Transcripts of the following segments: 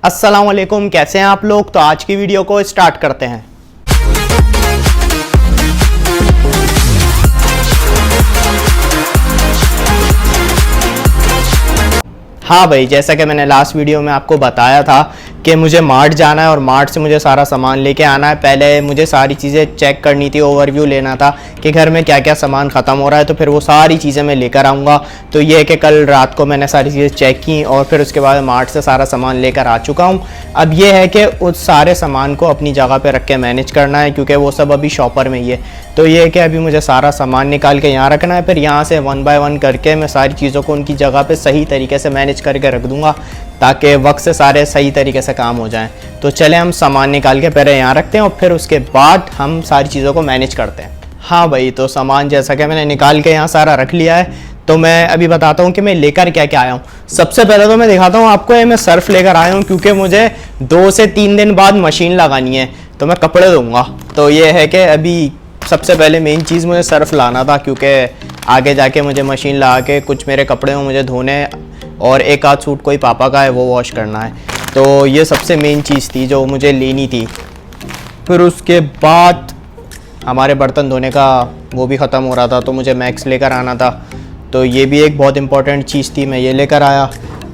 अस्सलाम वालेकुम, कैसे हैं आप लोग। तो आज की वीडियो को स्टार्ट करते हैं। हाँ भाई, जैसा कि मैंने लास्ट वीडियो में आपको बताया था कि मुझे मार्ट जाना है और मार्ट से मुझे सारा सामान लेके आना है। पहले मुझे सारी चीज़ें चेक करनी थी, ओवरव्यू लेना था कि घर में क्या क्या सामान ख़त्म हो रहा है, तो फिर वो सारी चीज़ें मैं लेकर आऊँगा। तो ये है कि कल रात को मैंने सारी चीज़ें चेक की और फिर उसके बाद मार्ट से सारा सामान लेकर आ चुका हूँ। अब ये है कि उस सारे सामान को अपनी जगह पर रख के मैनेज करना है, क्योंकि वो सब अभी शॉपर में ही है। तो ये है कि अभी मुझे सारा सामान निकाल के यहाँ रखना है, फिर यहाँ से 1 बाय 1 करके मैं सारी चीज़ों को उनकी जगह पे सही तरीके से मैनेज करके रख दूँगा, ताकि वक्त से सारे सही तरीके से काम हो जाएं। तो चले हम सामान निकाल के पहले यहाँ रखते हैं और फिर उसके बाद हम सारी चीज़ों को मैनेज करते हैं। हाँ भाई, तो सामान जैसा कि मैंने निकाल के यहाँ सारा रख लिया है, तो मैं अभी बताता हूँ कि मैं लेकर क्या क्या आया हूँ। सबसे पहले तो मैं दिखाता हूँ आपको, ये मैं सर्फ लेकर आया हूँ, क्योंकि मुझे 2 से 3 दिन बाद मशीन लगानी है, तो मैं कपड़े धोऊंगा। तो ये है कि अभी सबसे पहले मेन चीज़ मुझे सर्फ लाना था, क्योंकि आगे जाके मुझे मशीन लगा के कुछ मेरे कपड़े हैं मुझे धोने, और एक आध सूट कोई पापा का है वो वॉश करना है। तो ये सबसे मेन चीज़ थी जो मुझे लेनी थी। फिर उसके बाद हमारे बर्तन धोने का वो भी ख़त्म हो रहा था, तो मुझे मैक्स लेकर आना था। तो ये भी एक बहुत इंपॉर्टेंट चीज़ थी, मैं ये लेकर आया।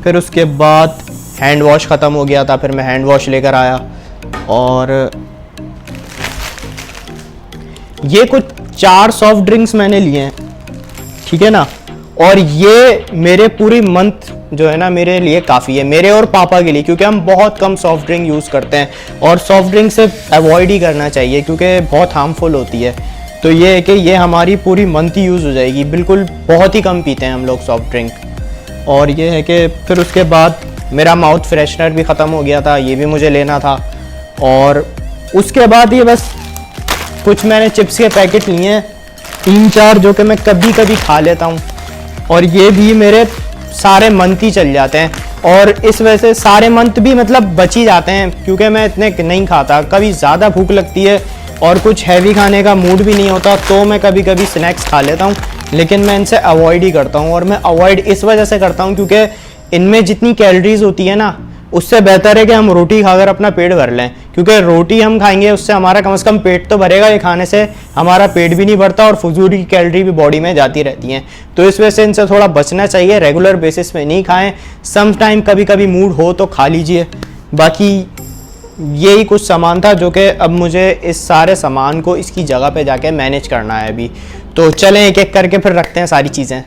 फिर उसके बाद हैंड वॉश ख़त्म हो गया था, फिर मैं हैंड वॉश लेकर आया। और ये कुछ 4 सॉफ्ट ड्रिंक्स मैंने लिए हैं, ठीक है ना। और ये मेरे पूरी मंथ जो है ना मेरे लिए काफ़ी है, मेरे और पापा के लिए, क्योंकि हम बहुत कम सॉफ्ट ड्रिंक यूज़ करते हैं और सॉफ्ट ड्रिंक से अवॉइड ही करना चाहिए, क्योंकि बहुत हार्मफुल होती है। तो ये है कि ये हमारी पूरी मंथ ही यूज़ हो जाएगी, बिल्कुल बहुत ही कम पीते हैं हम लोग सॉफ्ट ड्रिंक। और ये है कि फिर उसके बाद मेरा माउथ फ्रेशनर भी ख़त्म हो गया था, ये भी मुझे लेना था। और उसके बाद ये बस कुछ मैंने चिप्स के पैकेट लिए हैं 3-4, जो कि मैं कभी कभी खा लेता हूँ, और ये भी मेरे सारे मंथ ही चल जाते हैं। और इस वजह से सारे मंथ भी मतलब बच ही जाते हैं, क्योंकि मैं इतने नहीं खाता। कभी ज़्यादा भूख लगती है और कुछ हैवी खाने का मूड भी नहीं होता, तो मैं कभी कभी स्नैक्स खा लेता हूँ, लेकिन मैं इनसे अवॉइड ही करता हूँ। और मैं अवॉइड इस वजह से करता हूँ क्योंकि इनमें जितनी कैलोरीज होती है ना, उससे बेहतर है कि हम रोटी खाकर अपना पेट भर लें, क्योंकि रोटी हम खाएंगे उससे हमारा कम से कम पेट तो भरेगा। ये खाने से हमारा पेट भी नहीं भरता और फजूल की कैलोरी भी बॉडी में जाती रहती हैं। तो इस वजह से इनसे थोड़ा बचना चाहिए, रेगुलर बेसिस में नहीं खाएं। सम टाइम कभी कभी मूड हो तो खा लीजिए। बाकी यही कुछ सामान था जो कि अब मुझे इस सारे सामान को इसकी जगह पे जाके मैनेज करना है अभी। तो चलें एक एक करके फिर रखते हैं सारी चीज़ें।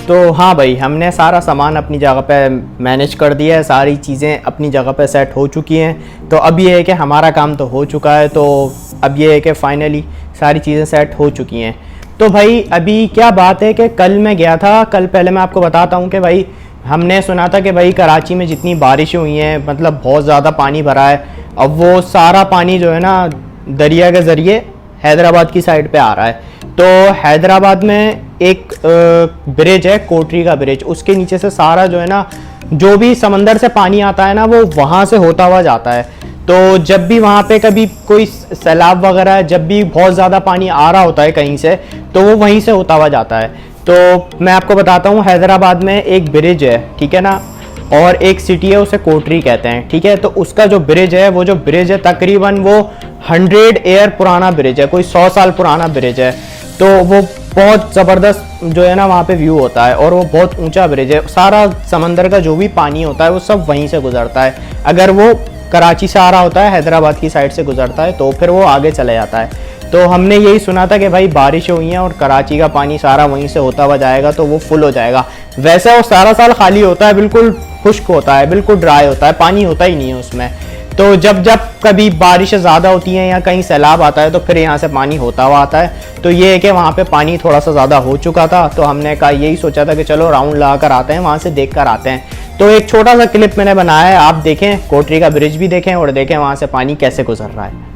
तो हाँ भाई, हमने सारा सामान अपनी जगह पे मैनेज कर दिया है, सारी चीज़ें अपनी जगह पे सेट हो चुकी हैं। तो अब ये है कि हमारा काम तो हो चुका है, तो अब ये है कि फाइनली सारी चीज़ें सेट हो चुकी हैं। तो भाई अभी क्या बात है कि कल मैं गया था, कल पहले मैं आपको बताता हूँ कि भाई हमने सुना था कि भाई कराची में जितनी बारिशें हुई हैं, मतलब बहुत ज़्यादा पानी भरा है। अब वो सारा पानी जो है ना दरिया के ज़रिए हैदराबाद की साइड पे आ रहा है। तो हैदराबाद में एक ब्रिज है, कोटरी का ब्रिज, उसके नीचे से सारा जो है ना, जो भी समंदर से पानी आता है ना, वो वहाँ से होता हुआ जाता है। तो जब भी वहाँ पे कभी कोई सैलाब वगैरह, जब भी बहुत ज़्यादा पानी आ रहा होता है कहीं से, तो वो वहीं से होता हुआ जाता है। तो मैं आपको बताता हूँ, हैदराबाद में एक ब्रिज है, ठीक है ना, और एक सिटी है उसे कोटरी कहते हैं, ठीक है। तो उसका जो ब्रिज है, वो जो ब्रिज है तकरीबन वो 100 ईयर पुराना ब्रिज है, कोई 100 साल पुराना ब्रिज है। तो वो बहुत ज़बरदस्त जो है ना वहाँ पे व्यू होता है, और वो बहुत ऊंचा ब्रिज है। सारा समंदर का जो भी पानी होता है वो सब वहीं से गुजरता है। अगर वो कराची से आ रहा होता है, हैदराबाद की साइड से गुजरता है, तो फिर वो आगे चले जाता है। तो हमने यही सुना था कि भाई बारिशें हुई हैं और कराची का पानी सारा वहीं से होता हुआ जाएगा, तो वो फुल हो जाएगा। वैसे वो सारा साल खाली होता है, बिल्कुल खुश्क होता है, बिल्कुल ड्राई होता है, पानी होता ही नहीं है उसमें। तो जब जब कभी बारिशें ज़्यादा होती हैं या कहीं सैलाब आता है तो फिर यहाँ से पानी होता हुआ आता है। तो ये है कि वहाँ पे पानी थोड़ा सा ज़्यादा हो चुका था, तो हमने कहा यही सोचा था कि चलो राउंड लगा कर आते हैं, वहाँ से देख कर आते हैं। तो एक छोटा सा क्लिप मैंने बनाया है, आप देखें, कोटरी का ब्रिज भी देखें और देखें वहाँ से पानी कैसे गुजर रहा है।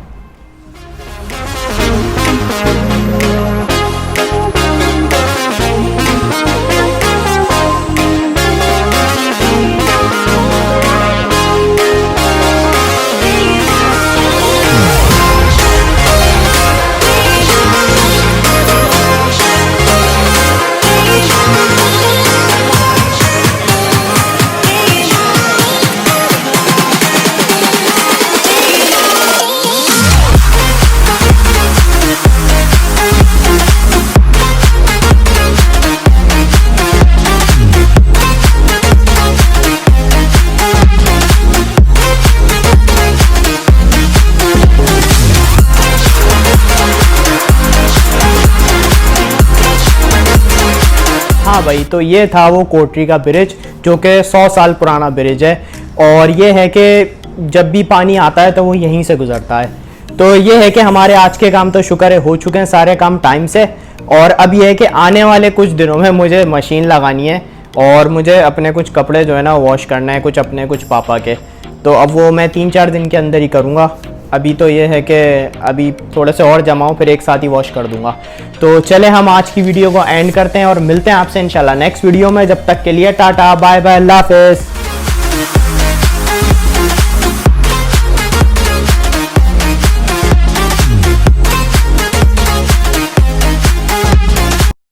हाँ भाई, तो ये था वो कोटरी का ब्रिज जो कि 100 साल पुराना ब्रिज है। और ये है कि जब भी पानी आता है तो वो यहीं से गुजरता है। तो ये है कि हमारे आज के काम तो शुक्र है हो चुके हैं सारे काम टाइम से। और अब ये है कि आने वाले कुछ दिनों में मुझे मशीन लगानी है और मुझे अपने कुछ कपड़े जो है ना वॉश करना है, कुछ अपने कुछ पापा के। तो अब वो मैं 3-4 दिन के अंदर ही करूँगा। अभी तो ये है कि अभी थोड़े से और जमाऊँ, फिर एक साथ ही वॉश कर दूंगा। तो चले हम आज की वीडियो को एंड करते हैं और मिलते हैं आपसे इंशाल्लाह नेक्स्ट वीडियो में। जब तक के लिए टाटा बाय बाय, अल्लाह हाफ़िज़।